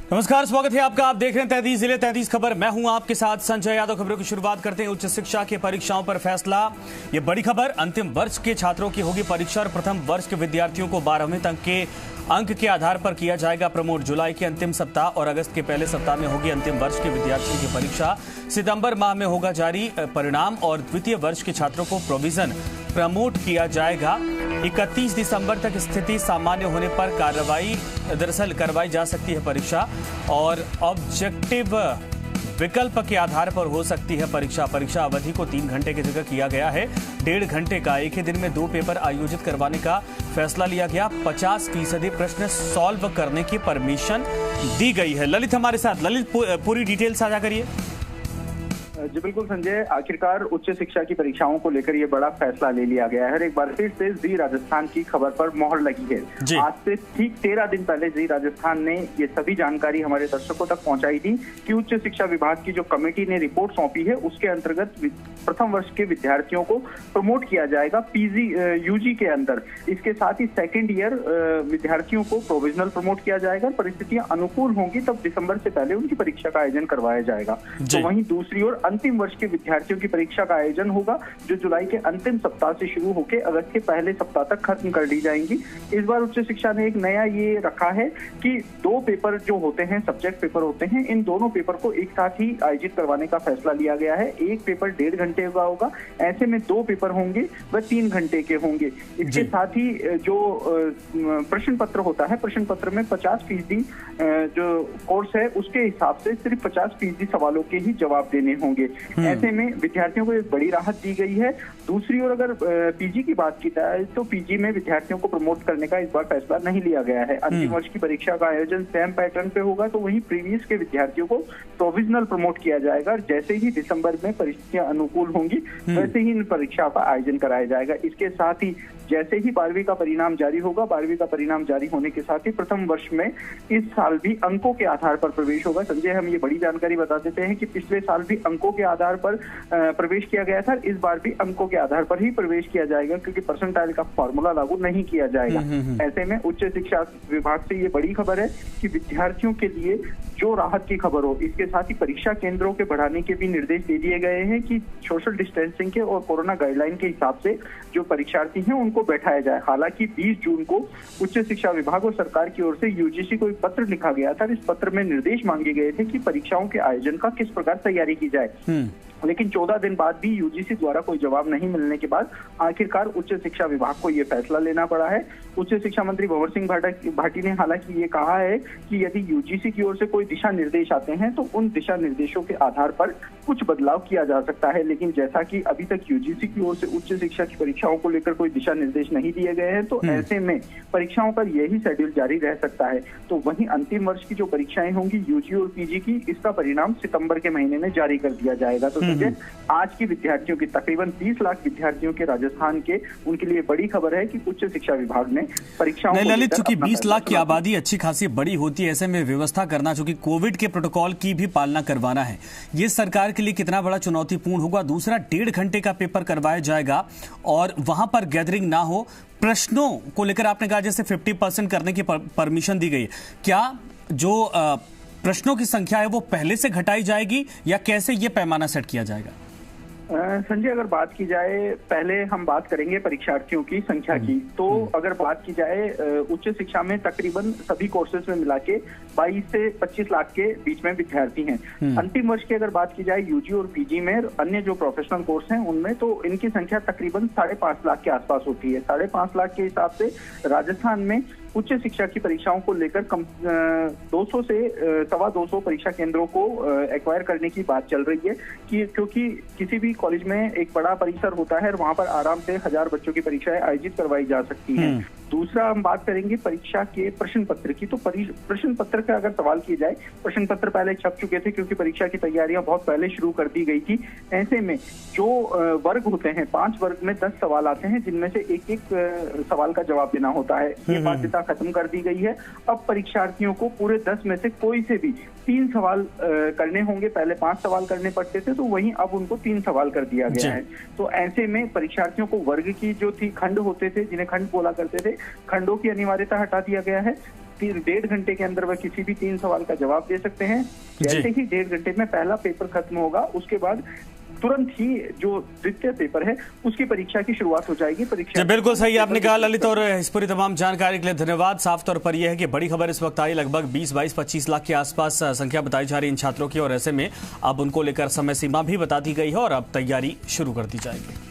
नमस्कार, स्वागत है आपका। आप देख रहे हैं 33 जिले 33 खबर। मैं हूं आपके साथ संजय यादव। खबरों की शुरुआत करते हैं उच्च शिक्षा की परीक्षाओं पर फैसला। ये बड़ी खबर, अंतिम वर्ष के छात्रों की होगी परीक्षा और प्रथम वर्ष के विद्यार्थियों को 12वें तक के अंक के आधार पर किया जाएगा प्रमोट। जुलाई के अंतिम सप्ताह और अगस्त के पहले सप्ताह में होगी अंतिम वर्ष के विद्यार्थियों की परीक्षा। सितंबर माह में होगा जारी परिणाम और द्वितीय वर्ष के छात्रों को प्रोविजन प्रमोट किया जाएगा। 31 दिसंबर तक स्थिति सामान्य होने पर करवाई जा सकती है परीक्षा और ऑब्जेक्टिव विकल्प के आधार पर हो सकती है परीक्षा। परीक्षा अवधि को 3 घंटे की जगह किया गया है 1.5 घंटे का। एक ही दिन में 2 पेपर आयोजित करवाने का फैसला लिया गया। 50% प्रश्न सॉल्व करने की परमिशन दी गई है। ललित हमारे साथ। ललित, पूरी डिटेल साझा करिए। जी बिल्कुल संजय, आखिरकार उच्च शिक्षा की परीक्षाओं को लेकर ये बड़ा फैसला ले लिया गया है। एक बार फिर से जी राजस्थान की खबर पर मोहर लगी है। आज से ठीक 13 दिन पहले जी राजस्थान ने ये सभी जानकारी हमारे दर्शकों तक पहुंचाई थी कि उच्च शिक्षा विभाग की जो कमेटी ने रिपोर्ट सौंपी है उसके अंतर्गत प्रथम वर्ष के विद्यार्थियों को प्रमोट किया जाएगा यूजी के अंदर। इसके साथ ही सेकेंड ईयर विद्यार्थियों को प्रोविजनल प्रमोट किया जाएगा। परिस्थितियां अनुकूल होंगी तब दिसंबर से पहले उनकी परीक्षा का आयोजन करवाया जाएगा। तो वहीं दूसरी ओर अंतिम वर्ष के विद्यार्थियों की परीक्षा का आयोजन होगा जो जुलाई के अंतिम सप्ताह से शुरू होकर अगस्त के पहले सप्ताह तक खत्म कर दी जाएंगी। इस बार उच्च शिक्षा ने एक नया ये रखा है कि 2 पेपर जो होते हैं, सब्जेक्ट पेपर होते हैं, इन दोनों पेपर को एक साथ ही आयोजित करवाने का फैसला लिया गया है। एक पेपर 1.5 घंटे का होगा, ऐसे में 2 पेपर होंगे वह 3 घंटे के होंगे। इसके साथ ही जो प्रश्न पत्र होता है, प्रश्न पत्र में 50% जो कोर्स है उसके हिसाब से सिर्फ 50% सवालों के ही जवाब देने होंगे। ऐसे में विद्यार्थियों को एक बड़ी राहत दी गई है। दूसरी ओर अगर पीजी की बात की जाए तो पीजी में विद्यार्थियों को प्रमोट करने का इस बार फैसला नहीं लिया गया है। अंतिम वर्ष की परीक्षा का आयोजन सेम पैटर्न पे होगा, तो वहीं प्रीवियस के विद्यार्थियों को प्रोविजनल प्रमोट किया जाएगा। जैसे ही दिसंबर में परिस्थितियां अनुकूल होंगी वैसे ही इन परीक्षा का आयोजन कराया जाएगा। इसके साथ ही जैसे ही 12वीं का परिणाम जारी होगा, 12वीं का परिणाम जारी होने के साथ ही प्रथम वर्ष में इस साल भी अंकों के आधार पर प्रवेश होगा। संजय, हम ये बड़ी जानकारी बता देते हैं कि पिछले साल भी अंकों के आधार पर प्रवेश किया गया था। इस बार भी अंकों के आधार पर ही प्रवेश किया जाएगा क्योंकि परसेंटाइल का फॉर्मूला लागू नहीं किया जाएगा। ऐसे में उच्च शिक्षा विभाग से ये बड़ी खबर है कि विद्यार्थियों के लिए जो राहत की खबर हो। इसके साथ ही परीक्षा केंद्रों के बढ़ाने के भी निर्देश दे दिए गए हैं कि सोशल डिस्टेंसिंग के और कोरोना गाइडलाइन के हिसाब से जो परीक्षार्थी हैं उनको बैठाया जाए। हालांकि 20 जून को उच्च शिक्षा विभाग और सरकार की ओर से यूजीसी को एक पत्र लिखा गया था। इस पत्र में निर्देश मांगे गए थे कि परीक्षाओं के आयोजन का किस प्रकार तैयारी की जाए। लेकिन 14 दिन बाद भी यूजीसी द्वारा कोई जवाब नहीं मिलने के बाद आखिरकार उच्च शिक्षा विभाग को यह फैसला लेना पड़ा है। उच्च शिक्षा मंत्री भंवर सिंह भाटी ने हालांकि ये कहा है कि यदि यूजीसी की ओर से कोई दिशा निर्देश आते हैं तो उन दिशा निर्देशों के आधार पर कुछ बदलाव किया जा सकता है। लेकिन जैसा कि अभी तक यूजीसी की ओर से उच्च शिक्षा की परीक्षाओं को लेकर कोई दिशा निर्देश नहीं दिए गए हैं, तो ऐसे में परीक्षाओं का यही शेड्यूल जारी रह सकता है। तो वहीं अंतिम वर्ष की जो परीक्षाएं होंगी यूजी और पीजी की, इसका परिणाम सितंबर के महीने में जारी कर दिया जाएगा। तो आज की विद्यार्थियों की तकरीबन 30 लाख विद्यार्थियों के राजस्थान के, उनके लिए बड़ी खबर है कि उच्च शिक्षा विभाग ने परीक्षाओं को ललित, चूंकि 20 लाख की आबादी अच्छी खासी बड़ी होती है, ऐसे में व्यवस्था करना, चूंकि कोविड के प्रोटोकॉल की भी पालना करवाना है, ये सरकार के लिए कितना बड़ा चुनौतीपूर्ण होगा। दूसरा, 1.5 घंटे का पेपर करवाया जाएगा और वहां पर गैदरिंग ना हो। प्रश्नों को लेकर आपने कहा जैसे 50% करने की परमिशन दी गई है, क्या जो प्रश्नों की संख्या है वो पहले से घटाई जाएगी या कैसे ये पैमाना सेट किया जाएगा? संजय, अगर बात की जाए, पहले हम बात करेंगे परीक्षार्थियों की संख्या की। तो अगर बात की जाए उच्च शिक्षा में तकरीबन सभी कोर्सेज में मिला के 22 से 25 लाख के बीच में विद्यार्थी हैं। अंतिम वर्ष की अगर बात की जाए यूजी और पीजी में, अन्य जो प्रोफेशनल कोर्स हैं उनमें, तो इनकी संख्या तकरीबन 5.5 लाख के आसपास होती है। 5.5 लाख के हिसाब से राजस्थान में उच्च शिक्षा की परीक्षाओं को लेकर 200 से 225 परीक्षा केंद्रों को एक्वायर करने की बात चल रही है क्योंकि किसी भी कॉलेज में एक बड़ा परिसर होता है और वहां पर आराम से 1000 बच्चों की परीक्षाएं आयोजित करवाई जा सकती हैं। दूसरा, हम बात करेंगे परीक्षा के प्रश्न पत्र की। तो प्रश्न पत्र का अगर सवाल किया जाए, प्रश्न पत्र पहले छप चुके थे क्योंकि परीक्षा की तैयारियां बहुत पहले शुरू कर दी गई थी। ऐसे में जो वर्ग होते हैं, 5 वर्ग में 10 सवाल आते हैं जिनमें से एक सवाल का जवाब देना होता है। ये बाध्यता खत्म कर दी गई है। अब परीक्षार्थियों को पूरे 10 में से कोई से भी 3 सवाल करने होंगे। पहले 5 सवाल करने पड़ते थे, तो वहीं अब उनको 3 सवाल कर दिया गया है। तो ऐसे में परीक्षार्थियों को वर्ग की जो थी, खंड होते थे जिन्हें खंड बोला करते थे, खंडों की अनिवार्यता हटा दिया गया है। 1.5 घंटे के अंदर वह किसी भी 3 सवाल का जवाब दे सकते हैं। जैसे ही 1.5 घंटे में पहला पेपर खत्म होगा, उसके बाद तुरंत ही जो द्वितीय पेपर है उसकी परीक्षा की शुरुआत हो जाएगी। परीक्षा बिल्कुल सही आपने कहा ललित, और इस पूरी तमाम जानकारी के लिए धन्यवाद। साफ तौर पर यह है कि बड़ी खबर इस वक्त आई, लगभग 20-22-25 लाख के आसपास संख्या बताई जा रही इन छात्रों की, और ऐसे में अब उनको लेकर समय सीमा भी बता दी गई है और अब तैयारी शुरू कर दी जाएगी।